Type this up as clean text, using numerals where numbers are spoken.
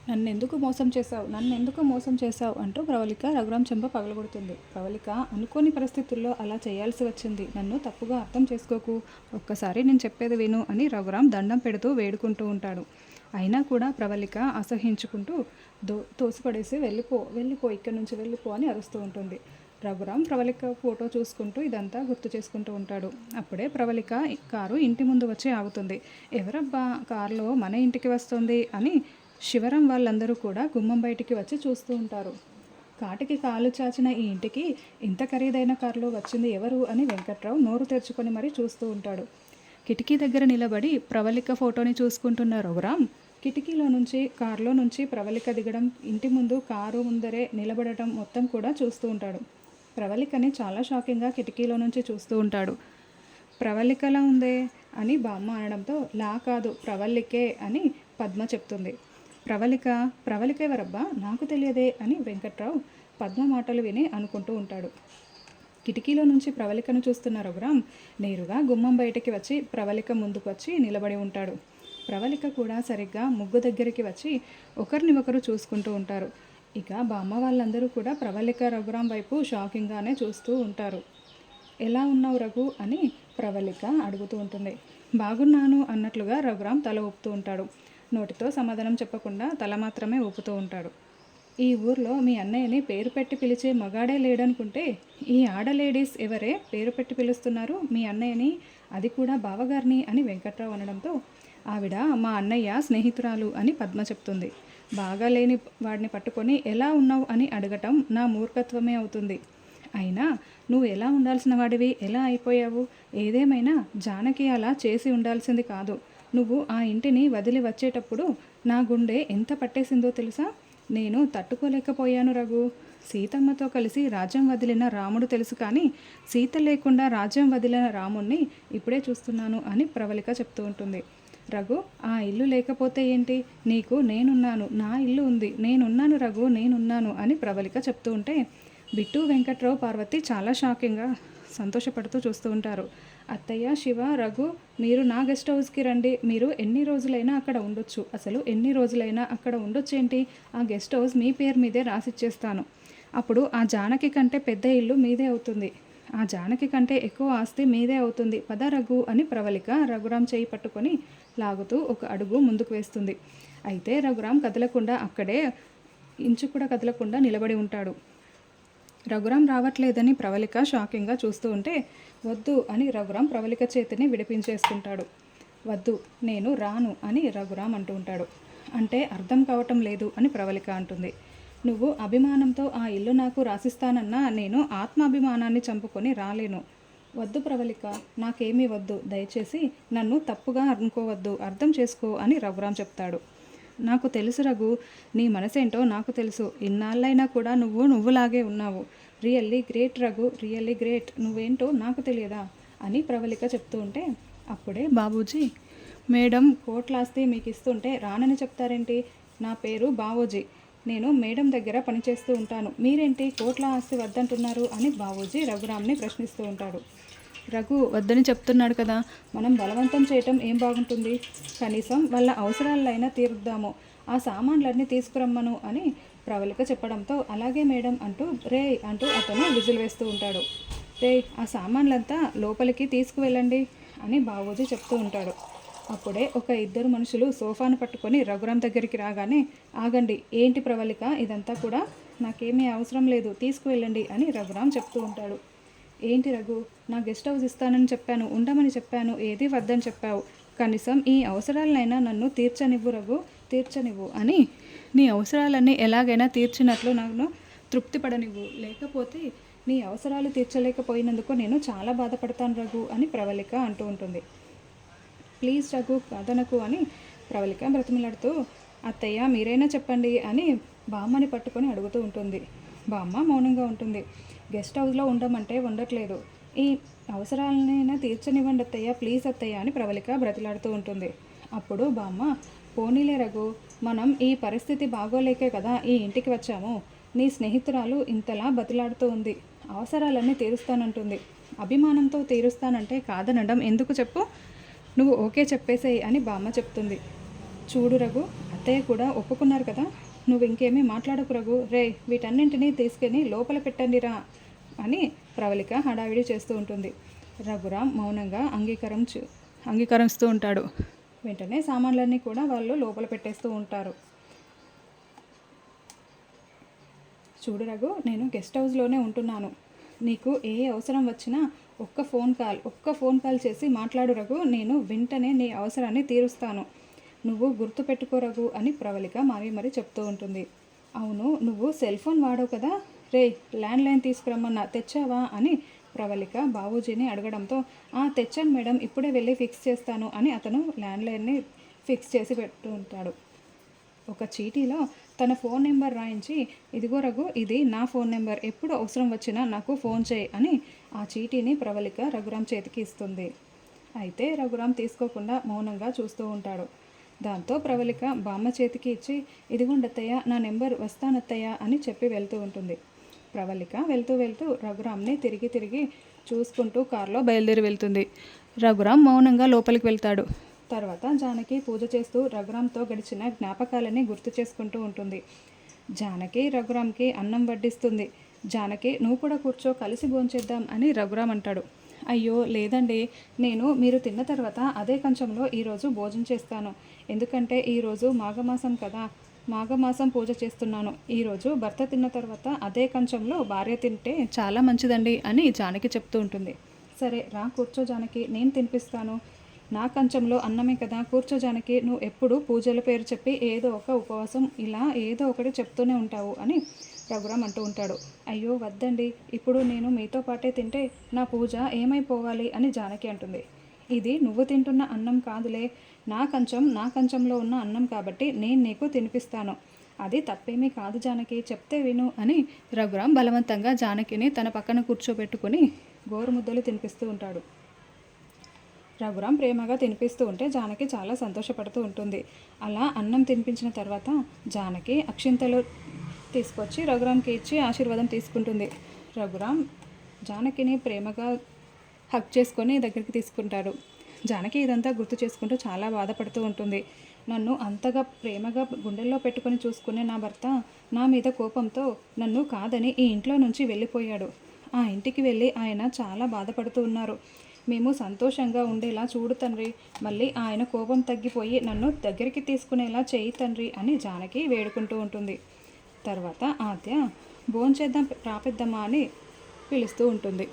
నన్నెందుకు మోసం చేశావు అంటూ ప్రవళిక రఘురాం చెంప పగలగొడుతుంది. ప్రవళిక, అనుకోని పరిస్థితుల్లో అలా చేయాల్సి వచ్చింది. నన్ను తప్పుగా అర్థం చేసుకోకు. ఒక్కసారి నేను చెప్పేది విను అని రఘురాం దండం పెడుతూ వేడుకుంటూ ఉంటాడు. అయినా కూడా ప్రవళిక అసహించుకుంటూ తోసిపడేసి వెళ్ళిపో ఇక్కడి నుంచి వెళ్ళిపో అని అరుస్తూ ఉంటుంది. రఘురాం ప్రవళిక ఫోటో చూసుకుంటూ ఇదంతా గుర్తు చేసుకుంటూ ఉంటాడు. అప్పుడే ప్రవళిక కారు ఇంటి ముందు వచ్చి ఆగుతుంది. ఎవరబ్బా కారులో మన ఇంటికి వస్తుంది అని శివరాం వాళ్ళందరూ కూడా గుమ్మం బయటికి వచ్చి చూస్తూ ఉంటారు. కాటికి కాలు చాచిన ఈ ఇంటికి ఇంత ఖరీదైన కారులో వచ్చింది ఎవరు అని వెంకట్రావు నోరు తెరుచుకొని మరీ చూస్తూ ఉంటాడు. కిటికీ దగ్గర నిలబడి ప్రవళిక ఫోటోని చూసుకుంటున్న రఘురాం కారులో నుంచి ప్రవళిక దిగడం, ఇంటి ముందు కారు ముందరే నిలబడటం మొత్తం కూడా చూస్తూ ఉంటాడు. ప్రవళికని చాలా షాకింగ్గా కిటికీలో నుంచి చూస్తూ ఉంటాడు. ప్రవళికలా ఉందే అని బామ్మ అనడంతో లా కాదు ప్రవళికే అని పద్మ చెప్తుంది. ప్రవళిక ఎవరబ్బా నాకు తెలియదే అని వెంకట్రావు పద్మ మాటలు విని అనుకుంటూ ఉంటాడు. కిటికీలో నుంచి ప్రవళికను చూస్తున్న రఘురాం నేరుగా గుమ్మం బయటికి వచ్చి ప్రవళిక ముందుకు వచ్చి నిలబడి ఉంటాడు. ప్రవళిక కూడా సరిగ్గా ముగ్గు దగ్గరికి వచ్చి ఒకరిని ఒకరు చూసుకుంటూ ఉంటారు. ఇక బామ్మ వాళ్ళందరూ కూడా ప్రవళిక రఘురాం వైపు షాకింగ్గానే చూస్తూ ఉంటారు. ఎలా ఉన్నావు రఘు అని ప్రవళిక అడుగుతూ ఉంటుంది. బాగున్నాను అన్నట్లుగా రఘురాం తల ఊపుతూ ఉంటాడు. నోటితో సమాధానం చెప్పకుండా తల మాత్రమే ఊపుతూ ఉంటాడు. ఈ ఊర్లో మీ అన్నయ్యని పేరు పెట్టి పిలిచే మగాడే లేడనుకుంటే ఈ ఆడ లేడీస్ ఎవరే పేరు పెట్టి పిలుస్తున్నారు మీ అన్నయ్యని, అది కూడా బావగారిని అని వెంకట్రావు అనడంతో ఆవిడ మా అన్నయ్య స్నేహితురాలు అని పద్మ చెప్తుంది. బాగా లేని వాడిని పట్టుకొని ఎలా ఉన్నావు అని అడగటం నా మూర్ఖత్వమే అవుతుంది. అయినా నువ్వు ఎలా ఉండాల్సిన వాడివి ఎలా అయిపోయావు? ఏదేమైనా జానకి అలా చేసి ఉండాల్సింది కాదు. నువ్వు ఆ ఇంటిని వదిలి వచ్చేటప్పుడు నా గుండె ఎంత పట్టేసిందో తెలుసా? నేను తట్టుకోలేకపోయాను రఘు. సీతమ్మతో కలిసి రాజ్యం వదిలిన రాముడు తెలుసు, కానీ సీత లేకుండా రాజ్యం వదిలిన రాముణ్ణి ఇప్పుడే చూస్తున్నాను అని ప్రవళిక చెప్తూ ఉంటుంది. రఘు, ఆ ఇల్లు లేకపోతే ఏంటి? నీకు నేనున్నాను, నా ఇల్లు ఉంది, నేనున్నాను రఘు, నేనున్నాను అని ప్రవళిక చెప్తూ ఉంటే బిట్టు, వెంకట్రావు, పార్వతి చాలా షాకింగ్గా సంతోషపడుతూ చూస్తూ ఉంటారు. అత్తయ్య, శివ, రఘు, మీరు నా గెస్ట్ హౌస్కి రండి. మీరు ఎన్ని రోజులైనా అక్కడ ఉండొచ్చు. అసలు ఎన్ని రోజులైనా అక్కడ ఉండొచ్చు ఏంటి? ఆ గెస్ట్ హౌస్ మీ పేరు మీదే రాసిచ్చేస్తాను. అప్పుడు ఆ జానకి కంటే పెద్ద ఇల్లు మీదే అవుతుంది. ఆ జానకి కంటే ఎక్కువ ఆస్తి మీదే అవుతుంది. పద రఘు అని ప్రవళిక రఘురాం చేయి పట్టుకొని లాగుతూ ఒక అడుగు ముందుకు వేస్తుంది. అయితే రఘురాం కదలకుండా అక్కడే ఇంచు కూడా కదలకుండా నిలబడి ఉంటాడు. రఘురాం రావట్లేదని ప్రవళిక షాకింగ్గా చూస్తూ ఉంటే వద్దు అని రఘురాం ప్రవళిక చేతిని విడిపించేసుకుంటాడు. వద్దు, నేను రాను అని రఘురాం అంటూ ఉంటాడు. అంటే అర్థం కావటం లేదు అని ప్రవళిక అంటుంది. నువ్వు అభిమానంతో ఆ ఇల్లు నాకు రాసిస్తానన్నా నేను ఆత్మాభిమానాన్ని చంపుకొని రాలేను. వద్దు ప్రవళిక, నాకేమీ వద్దు. దయచేసి నన్ను తప్పుగా అనుకోవద్దు, అర్థం చేసుకో అని రఘురాం చెప్తాడు. నాకు తెలుసు రఘు, నీ మనసేంటో నాకు తెలుసు. ఇన్నాళ్ళైనా కూడా నువ్వులాగే ఉన్నావు. Really great Raghu, really great. నువ్వేంటో నాకు తెలియదా అని ప్రవళిక చెప్తూ ఉంటే అప్పుడే బాబూజీ, మేడం కోట్లాస్తి మీకు ఇస్తుంటే రానని చెప్తారేంటి? నా పేరు బావోజీ, నేను మేడం దగ్గర పనిచేస్తూ ఉంటాను. మీరేంటి కోట్ల ఆస్తి వద్దంటున్నారు అని బావోజీ రఘురామ్ని ప్రశ్నిస్తూ ఉంటాడు. రఘు వద్దని చెప్తున్నాడు కదా, మనం బలవంతం చేయటం ఏం బాగుంటుంది? కనీసం వాళ్ళ అవసరాలైనా తీరుద్దాము. ఆ సామాన్లన్నీ తీసుకురమ్మను అని ప్రవళిక చెప్పడంతో అలాగే మేడం అంటూ అతను విజిల్ వేస్తూ ఉంటాడు. ఆ సామాన్లంతా లోపలికి తీసుకువెళ్ళండి అని బావోజీ చెప్తూ ఉంటాడు. అప్పుడే ఒక ఇద్దరు మనుషులు సోఫాను పట్టుకొని రఘురాం దగ్గరికి రాగానే ఆగండి, ఏంటి ప్రవళిక ఇదంతా కూడా? నాకేమీ అవసరం లేదు, తీసుకువెళ్ళండి అని రఘురాం చెప్తూ ఉంటాడు. ఏంటి రఘు, నా గెస్ట్ హౌస్ ఇస్తానని చెప్పాను, ఉండమని చెప్పాను, ఏది వద్దని చెప్పావు. కనీసం ఈ అవసరాలనైనా నన్ను తీర్చనివ్వు రఘు, తీర్చనివ్వు అని నీ అవసరాలన్నీ ఎలాగైనా తీర్చినట్లు నన్ను తృప్తిపడనివ్వు. లేకపోతే నీ అవసరాలు తీర్చలేకపోయినందుకు నేను చాలా బాధపడతాను రఘు అని ప్రవళిక అంటూ ఉంటుంది. ప్లీజ్ రఘు కాదనకు అని ప్రవళిక బ్రతిమిలాడుతూ అత్తయ్య మీరైనా చెప్పండి అని బామ్మని పట్టుకొని అడుగుతూ ఉంటుంది. బామ్మ మౌనంగా ఉంటుంది. గెస్ట్ హౌస్లో ఉండమంటే ఉండట్లేదు, ఈ అవసరాలనైనా తీర్చనివ్వండి అత్తయ్య, ప్లీజ్ అత్తయ్య అని ప్రవళిక బ్రతిలాడుతూ ఉంటుంది. అప్పుడు బామ్మ, పోనీలే రఘు, మనం ఈ పరిస్థితి బాగోలేకే కదా ఈ ఇంటికి వచ్చాము. నీ స్నేహితురాలు ఇంతలా బతిలాడుతూ ఉంది, అవసరాలన్నీ తీరుస్తానంటుంది. అభిమానంతో తీరుస్తానంటే కాదనడం ఎందుకు చెప్పు? నువ్వు ఓకే చెప్పేసేయి అని బామ్మ చెప్తుంది. చూడు రఘు, అత్తయ్య కూడా ఒప్పుకున్నారు కదా, నువ్వు ఇంకేమీ మాట్లాడకు రఘు. రే, వీటన్నింటినీ తీసుకెళ్ళి లోపల పెట్టండిరా అని ప్రవళిక హడావిడి చేస్తూ ఉంటుంది. రఘురామ్ మౌనంగా అంగీకరిస్తూ ఉంటాడు. వెంటనే సామాన్లన్నీ కూడా వాళ్ళు లోపల పెట్టేస్తూ ఉంటారు. చూడు రఘు, నేను గెస్ట్ హౌస్లోనే ఉంటున్నాను. నీకు ఏ అవసరం వచ్చినా ఒక్క ఫోన్ కాల్ చేసి మాట్లాడు రఘు. నేను వెంటనే నీ అవసరాన్ని తీరుస్తాను. నువ్వు గుర్తు పెట్టుకో రఘు అని ప్రవళిక మరీ చెప్తూ ఉంటుంది. అవును, నువ్వు సెల్ ఫోన్ వాడవు కదా. రే, ల్యాండ్లైన్ తీసుకురమ్మన్నా తెచ్చావా అని ప్రవళిక బాబూజీని అడగడంతో, తెచ్చాను మేడం, ఇప్పుడే వెళ్ళి ఫిక్స్ చేస్తాను అని అతను ల్యాండ్లైన్ని ఫిక్స్ చేసి పెట్టు ఉంటాడు. ఒక చీటీలో తన ఫోన్ నెంబర్ రాయించి, ఇదిగో రఘు, ఇది నా ఫోన్ నెంబర్, ఎప్పుడు అవసరం వచ్చినా నాకు ఫోన్ చేయి అని ఆ చీటీని ప్రవళిక రఘురామ్ చేతికి ఇస్తుంది. అయితే రఘురామ్ తీసుకోకుండా మౌనంగా చూస్తూ ఉంటాడు. దాంతో ప్రవళిక బామ్మ చేతికి ఇచ్చి, ఇదిగోండత్తయ్య, నా నెంబర్, వస్తానత్తయ్య అని చెప్పి వెళ్తూ ఉంటుంది. ప్రవళిక వెళ్తూ రఘురామ్ని తిరిగి చూసుకుంటూ కారులో బయలుదేరి వెళ్తుంది. రఘురామ్ మౌనంగా లోపలికి వెళ్తాడు. తర్వాత జానకి పూజ చేస్తూ రఘురామ్తో గడిచిన జ్ఞాపకాలని గుర్తు చేసుకుంటూ ఉంటుంది. జానకి రఘురామ్కి అన్నం వడ్డిస్తుంది. జానకి, నువ్వు కూడా కూర్చో, కలిసి భోంచేద్దాం అని రఘురామ్ అంటాడు. అయ్యో లేదండి, మీరు తిన్న తర్వాత అదే కంచంలో ఈరోజు భోజనం చేస్తాను. ఎందుకంటే ఈరోజు మాఘమాసం కదా, మాఘమాసం పూజ చేస్తున్నాను. ఈరోజు భర్త తిన్న తర్వాత అదే కంచంలో భార్య తింటే చాలా మంచిదండి అని జానకి చెప్తూ ఉంటుంది. సరే రా, కూర్చో జానకి, నేను తినిపిస్తాను. నా కంచంలో అన్నమే కదా, కూర్చో జానకి. నువ్వు ఎప్పుడు పూజల పేరు చెప్పి ఏదో ఒక ఉపవాసం ఇలా ఏదో ఒకటి చెప్తూనే ఉంటావు అని రఘురామ్ అంటూ ఉంటాడు. అయ్యో వద్దండి, ఇప్పుడు నేను మీతో పాటే తింటే నా పూజ ఏమైపోవాలి అని జానకి అంటుంది. ఇది నువ్వు తింటున్న అన్నం కాదులే, నా కంచంలో ఉన్న అన్నం కాబట్టి నేను నీకు తినిపిస్తాను. అది తప్పేమీ కాదు జానకి, చెప్తే విను అని రఘురామ్ బలవంతంగా జానకిని తన పక్కన కూర్చోబెట్టుకుని గోరుముద్దలు తినిపిస్తూ ఉంటాడు. రఘురామ్ ప్రేమగా తినిపిస్తూ ఉంటే జానకి చాలా సంతోషపడుతూ ఉంటుంది. అలా అన్నం తినిపించిన తర్వాత జానకి అక్షింతలు తీసుకొచ్చి రఘురామ్కి ఇచ్చి ఆశీర్వాదం తీసుకుంటుంది. రఘురామ్ జానకిని ప్రేమగా హగ్ చేసుకొని దగ్గరికి తీసుకుంటాడు. జానకి ఇదంతా గుర్తు చేసుకుంటూ చాలా బాధపడుతూ ఉంటుంది. నన్ను అంతగా ప్రేమగా గుండెల్లో పెట్టుకొని చూసుకునే నా భర్త నా మీద కోపంతో నన్ను కాదని ఈ ఇంట్లో నుంచి వెళ్ళిపోయాడు. ఆ ఇంటికి వెళ్ళి ఆయన చాలా బాధపడుతూ ఉన్నారు. మేము సంతోషంగా ఉండేలా చూడు తండ్రి, మళ్ళీ ఆయన కోపం తగ్గిపోయి నన్ను దగ్గరికి తీసుకునేలా చేయి తండ్రి అని జానకి వేడుకుంటూ ఉంటుంది. తర్వాత ఆద్య భోంచేద్దాం రాపిద్దామా అని పిలుస్తూ ఉంటుంది.